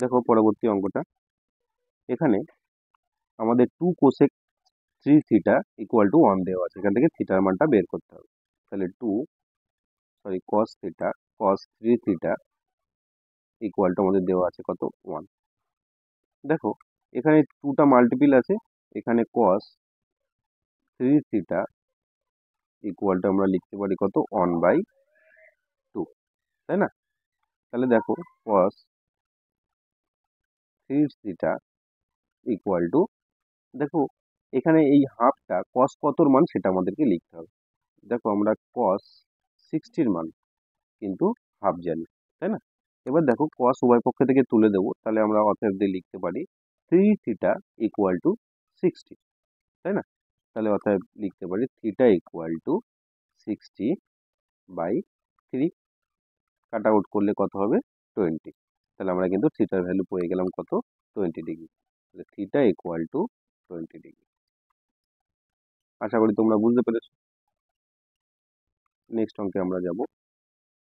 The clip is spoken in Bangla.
দেখো পরবর্তী অঙ্কটা। এখানে আমাদের 2 কোসেক 3 থিটা ইকুয়াল টু 1 দেওয়া আছে। এখান থেকে থিটার মানটা বের করতে হবে। তাহলে cos theta cos 3 theta equal to আমাদের দেওয়া আছে কত 1। দেখো এখানে 2টা মাল্টিপিল আছে, এখানে cos 3 থিটা ইকুয়াল টু আমরা লিখতে পারি কত 1/2, তাই না? তাহলে দেখো cos 3 থিটা ইকুয়াল টু, দেখো এখানে এই হাফটা cos কতর মান সেটা আমাদেরকে লিখতে হবে। দেখো আমরা cos 60 মান কিন্তু হাফ জানি, তাই না? এবার দেখো cos উভয় পক্ষ থেকে তুলে দেবো, তাহলে আমরা অতএব দিয়ে লিখতে পারি 3 থিটা ইকুয়াল টু 60, তাই না? তাহলে অতএব লিখতে পারি theta equal to 60/3, cut out করলে কত হবে 20। তাহলে আমরা কিন্তু থিটার ভ্যালু পেয়ে গেলাম কত 20 ডিগ্রি। তাহলে থিটা ইকুয়াল টু 20 ডিগ্রি। আশা করি তোমরা বুঝতে পেরেছো। নেক্সট অঙ্কে আমরা যাব।